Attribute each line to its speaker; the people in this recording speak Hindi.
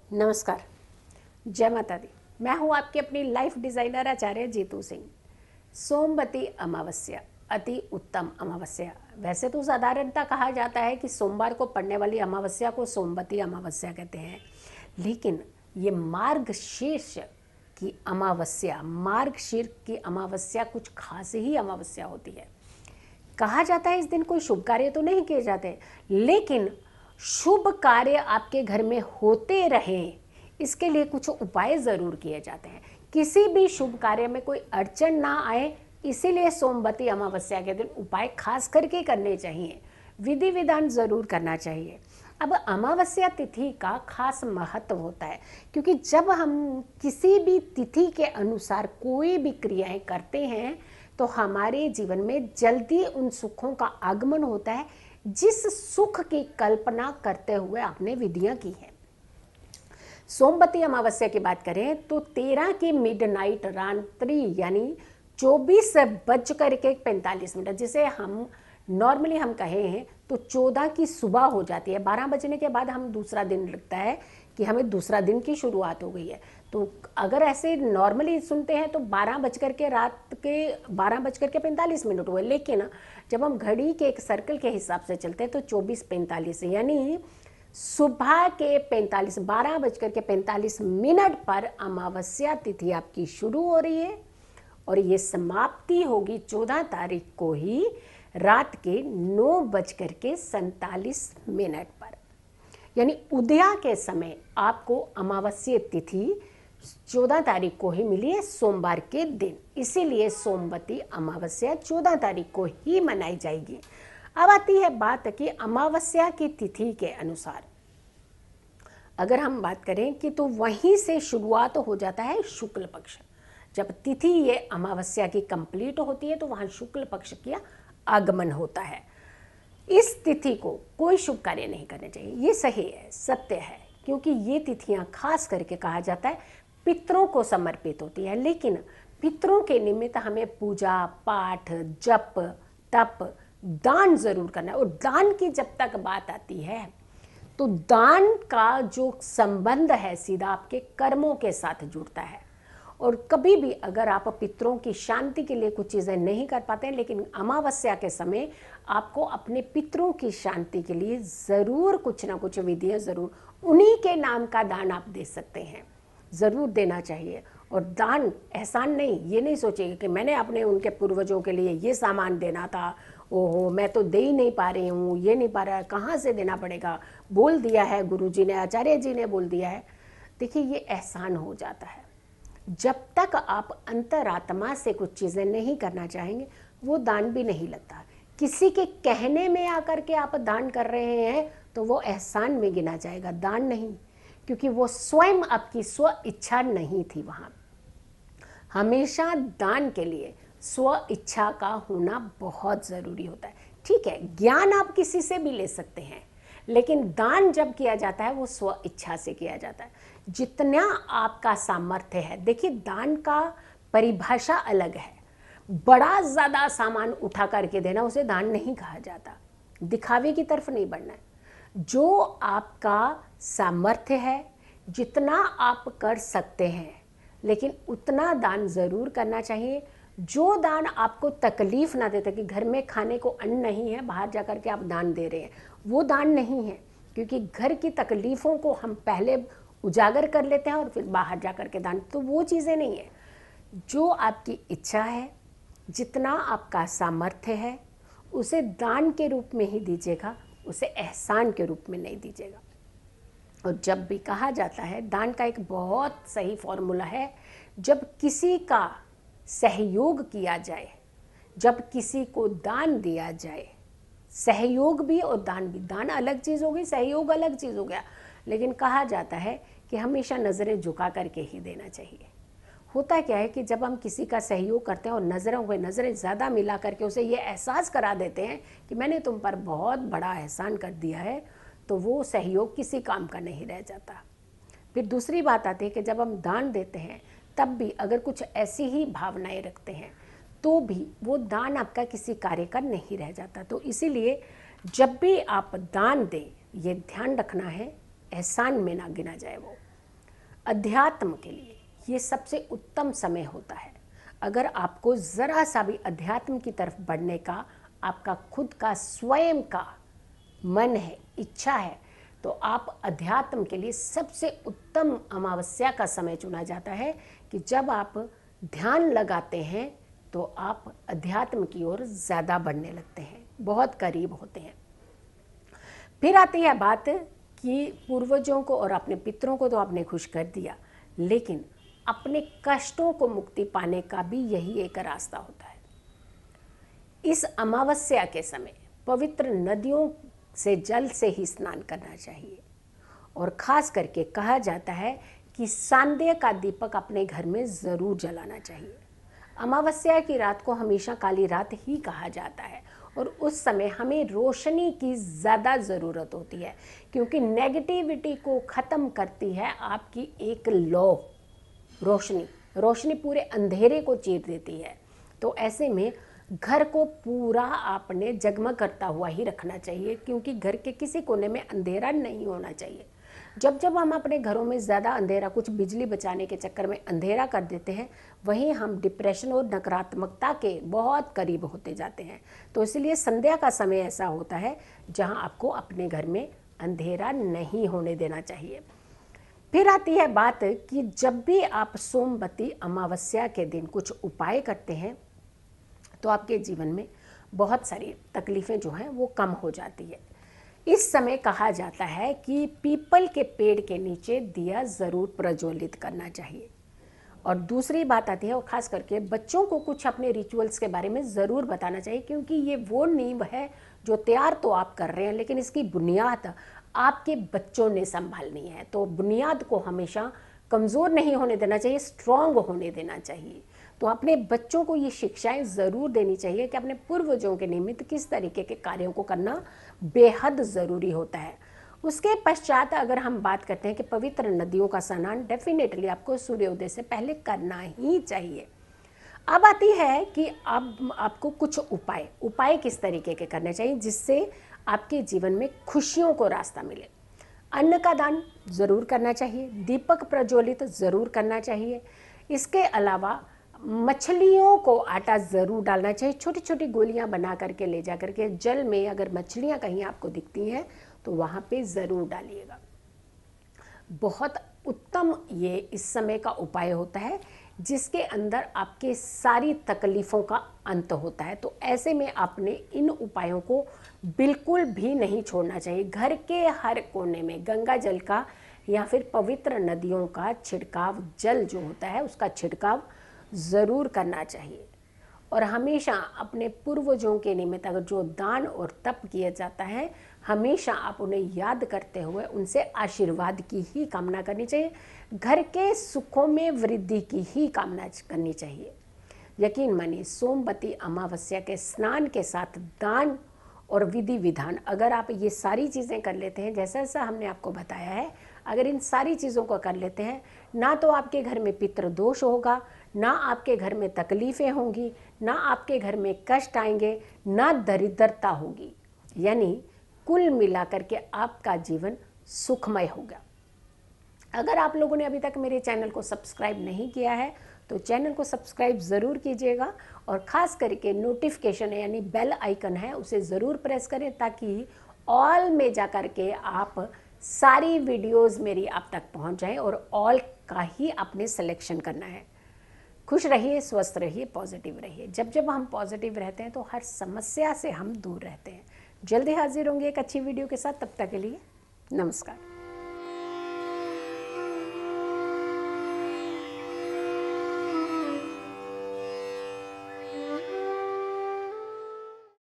Speaker 1: नमस्कार, जय माता दी। मैं हूँ आपकी अपनी लाइफ डिज़ाइनर आचार्य जीतू सिंह। सोमवती अमावस्या अति उत्तम अमावस्या। वैसे तो साधारणतः कहा जाता है कि सोमवार को पड़ने वाली अमावस्या को सोमवती अमावस्या कहते हैं, लेकिन ये मार्गशीर्ष की अमावस्या, मार्गशीर्ष की अमावस्या कुछ खास ही अमावस्या होती है। कहा जाता है इस दिन कोई शुभ कार्य तो नहीं किए जाते, लेकिन शुभ कार्य आपके घर में होते रहें इसके लिए कुछ उपाय ज़रूर किए जाते हैं। किसी भी शुभ कार्य में कोई अड़चन ना आए, इसीलिए सोमवती अमावस्या के दिन उपाय खास करके करने चाहिए, विधि विधान ज़रूर करना चाहिए। अब अमावस्या तिथि का खास महत्व होता है, क्योंकि जब हम किसी भी तिथि के अनुसार कोई भी क्रियाएं करते हैं तो हमारे जीवन में जल्दी उन सुखों का आगमन होता है जिस सुख की कल्पना करते हुए आपने विधियां की हैं। सोमवती अमावस्या की बात करें तो 13 की मिडनाइट रात्रि यानी 24:45 जिसे हम नॉर्मली हम कहे हैं तो 14 की सुबह हो जाती है। 12 बजने के बाद हम दूसरा दिन लगता है कि हमें दूसरा दिन की शुरुआत हो गई है। तो अगर ऐसे नॉर्मली सुनते हैं तो 12:45 हुए, लेकिन जब हम घड़ी के एक सर्कल के हिसाब से चलते हैं तो 24:45 यानी सुबह के 12:45 पर अमावस्या तिथि आपकी शुरू हो रही है और ये समाप्ति होगी 14 तारीख को ही रात के 9:47 पर। यानी उदया के समय आपको अमावस्या तिथि 14 तारीख को ही मिली है, सोमवार के दिन। इसीलिए सोमवती अमावस्या 14 तारीख को ही मनाई जाएगी। अब आती है बात कि अमावस्या की तिथि के अनुसार अगर हम बात करें कि तो वहीं से शुरुआत हो जाता है शुक्ल पक्ष। जब तिथि ये अमावस्या की कंप्लीट होती है तो वहां शुक्ल पक्ष का आगमन होता है। इस तिथि को कोई शुभ कार्य नहीं करने चाहिए, ये सही है, सत्य है, क्योंकि ये तिथियां खास करके कहा जाता है पितरों को समर्पित होती है। लेकिन पितरों के निमित्त हमें पूजा पाठ, जप, तप, दान जरूर करना है। और दान की जब तक बात आती है तो दान का जो संबंध है सीधा आपके कर्मों के साथ जुड़ता है। और कभी भी अगर आप पितरों की शांति के लिए कुछ चीज़ें नहीं कर पाते हैं, लेकिन अमावस्या के समय आपको अपने पितरों की शांति के लिए ज़रूर कुछ ना कुछ विधियाँ ज़रूर उन्हीं के नाम का दान आप दे सकते हैं, ज़रूर देना चाहिए। और दान एहसान नहीं, ये नहीं सोचिएगा कि मैंने अपने उनके पूर्वजों के लिए ये सामान देना था, ओहो मैं तो दे ही नहीं पा रही हूँ, ये नहीं पा रहा है, कहाँ से देना पड़ेगा, बोल दिया है गुरुजी ने, आचार्य जी ने बोल दिया है। देखिए ये एहसान हो जाता है। जब तक आप अंतरात्मा से कुछ चीज़ें नहीं करना चाहेंगे वो दान भी नहीं लगता। किसी के कहने में आकर के आप दान कर रहे हैं तो वो एहसान में गिना जाएगा, दान नहीं, क्योंकि वो स्वयं आपकी स्व इच्छा नहीं थी। वहाँ हमेशा दान के लिए स्व इच्छा का होना बहुत ज़रूरी होता है। ठीक है, ज्ञान आप किसी से भी ले सकते हैं, लेकिन दान जब किया जाता है वो स्व इच्छा से किया जाता है। जितना आपका सामर्थ्य है, देखिए दान का परिभाषा अलग है। बड़ा ज़्यादा सामान उठा करके देना उसे दान नहीं कहा जाता, दिखावे की तरफ नहीं बढ़ना है। जो आपका सामर्थ्य है, जितना आप कर सकते हैं, लेकिन उतना दान ज़रूर करना चाहिए। जो दान आपको तकलीफ ना देता कि घर में खाने को अन्न नहीं है, बाहर जाकर के आप दान दे रहे हैं, वो दान नहीं है, क्योंकि घर की तकलीफ़ों को हम पहले उजागर कर लेते हैं और फिर बाहर जाकर के दान, तो वो चीज़ें नहीं है। जो आपकी इच्छा है, जितना आपका सामर्थ्य है, उसे दान के रूप में ही दीजिएगा, उसे एहसान के रूप में नहीं दीजिएगा। और जब भी कहा जाता है, दान का एक बहुत सही फॉर्मूला है, जब किसी का सहयोग किया जाए, जब किसी को दान दिया जाए, सहयोग भी और दान भी, दान अलग चीज़ हो गई, सहयोग अलग चीज़ हो गया, लेकिन कहा जाता है कि हमेशा नज़रें झुका करके ही देना चाहिए। होता क्या है कि जब हम किसी का सहयोग करते हैं और नज़रें ज़्यादा मिला करके उसे ये एहसास करा देते हैं कि मैंने तुम पर बहुत बड़ा एहसान कर दिया है, तो वो सहयोग किसी काम का नहीं रह जाता। फिर दूसरी बात आती है कि जब हम दान देते हैं तब भी अगर कुछ ऐसी ही भावनाएं रखते हैं तो भी वो दान आपका किसी कार्य का नहीं रह जाता। तो इसीलिए जब भी आप दान दें, ये ध्यान रखना है एहसान में ना गिना जाए वो। अध्यात्म के लिए ये सबसे उत्तम समय होता है। अगर आपको ज़रा सा भी अध्यात्म की तरफ बढ़ने का आपका खुद का स्वयं का मन है, इच्छा है, तो आप अध्यात्म के लिए सबसे उत्तम अमावस्या का समय चुना जाता है कि जब आप ध्यान लगाते हैं तो आप अध्यात्म की ओर ज़्यादा बढ़ने लगते हैं, बहुत करीब होते हैं। फिर आती है बात कि पूर्वजों को और अपने पितरों को तो आपने खुश कर दिया, लेकिन अपने कष्टों को मुक्ति पाने का भी यही एक रास्ता होता है। इस अमावस्या के समय पवित्र नदियों से जल से ही स्नान करना चाहिए, और ख़ास करके कहा जाता है कि सांध्य का दीपक अपने घर में ज़रूर जलाना चाहिए। अमावस्या की रात को हमेशा काली रात ही कहा जाता है, और उस समय हमें रोशनी की ज़्यादा ज़रूरत होती है, क्योंकि नेगेटिविटी को ख़त्म करती है आपकी एक लौ रोशनी। रोशनी पूरे अंधेरे को चीर देती है। तो ऐसे में घर को पूरा आपने जगमग करता हुआ ही रखना चाहिए, क्योंकि घर के किसी कोने में अंधेरा नहीं होना चाहिए। जब जब हम अपने घरों में ज़्यादा अंधेरा, कुछ बिजली बचाने के चक्कर में अंधेरा कर देते हैं, वहीं हम डिप्रेशन और नकारात्मकता के बहुत करीब होते जाते हैं। तो इसलिए संध्या का समय ऐसा होता है जहां आपको अपने घर में अंधेरा नहीं होने देना चाहिए। फिर आती है बात कि जब भी आप सोमवती अमावस्या के दिन कुछ उपाय करते हैं तो आपके जीवन में बहुत सारी तकलीफ़ें जो हैं वो कम हो जाती है। इस समय कहा जाता है कि पीपल के पेड़ के नीचे दिया ज़रूर प्रज्वलित करना चाहिए। और दूसरी बात आती है, और ख़ास करके बच्चों को कुछ अपने रिचुअल्स के बारे में ज़रूर बताना चाहिए, क्योंकि ये वो नींव है जो तैयार तो आप कर रहे हैं, लेकिन इसकी बुनियाद आपके बच्चों ने संभालनी है। तो बुनियाद को हमेशा कमज़ोर नहीं होने देना चाहिए, स्ट्रॉन्ग होने देना चाहिए। तो अपने बच्चों को ये शिक्षाएं ज़रूर देनी चाहिए कि अपने पूर्वजों के निमित्त किस तरीके के कार्यों को करना बेहद ज़रूरी होता है। उसके पश्चात अगर हम बात करते हैं कि पवित्र नदियों का स्नान डेफिनेटली आपको सूर्योदय से पहले करना ही चाहिए। अब आती है कि अब आपको कुछ उपाय किस तरीके के करने चाहिए जिससे आपके जीवन में खुशियों को रास्ता मिले। अन्न का दान ज़रूर करना चाहिए, दीपक प्रज्वलित ज़रूर करना चाहिए। इसके अलावा मछलियों को आटा ज़रूर डालना चाहिए, छोटी छोटी गोलियां बना करके ले जा करके जल में अगर मछलियां कहीं आपको दिखती हैं तो वहाँ पे ज़रूर डालिएगा। बहुत उत्तम ये इस समय का उपाय होता है जिसके अंदर आपके सारी तकलीफ़ों का अंत होता है। तो ऐसे में आपने इन उपायों को बिल्कुल भी नहीं छोड़ना चाहिए। घर के हर कोने में गंगा जल का या फिर पवित्र नदियों का छिड़काव, जल जो होता है उसका छिड़काव ज़रूर करना चाहिए। और हमेशा अपने पूर्वजों के निमित्त अगर जो दान और तप किया जाता है, हमेशा आप उन्हें याद करते हुए उनसे आशीर्वाद की ही कामना करनी चाहिए। घर के सुखों में वृद्धि की ही कामना करनी चाहिए। यकीन मानिए, सोमवती अमावस्या के स्नान के साथ दान और विधि विधान, अगर आप ये सारी चीज़ें कर लेते हैं जैसा जैसा हमने आपको बताया है, अगर इन सारी चीज़ों को कर लेते हैं, ना तो आपके घर में पितृदोष होगा, ना आपके घर में तकलीफ़ें होंगी, ना आपके घर में कष्ट आएंगे, ना दरिद्रता होगी। यानी कुल मिलाकर के आपका जीवन सुखमय होगा। अगर आप लोगों ने अभी तक मेरे चैनल को सब्सक्राइब नहीं किया है तो चैनल को सब्सक्राइब ज़रूर कीजिएगा, और ख़ास करके नोटिफिकेशन यानी बेल आइकन है उसे ज़रूर प्रेस करें ताकि ऑल में जा कर के आप सारी वीडियोस मेरी आप तक पहुंच जाएं, और ऑल का ही आपने सिलेक्शन करना है। खुश रहिए, स्वस्थ रहिए, पॉजिटिव रहिए। जब जब हम पॉजिटिव रहते हैं तो हर समस्या से हम दूर रहते हैं। जल्दी हाजिर होंगे एक अच्छी वीडियो के साथ, तब तक के लिए नमस्कार।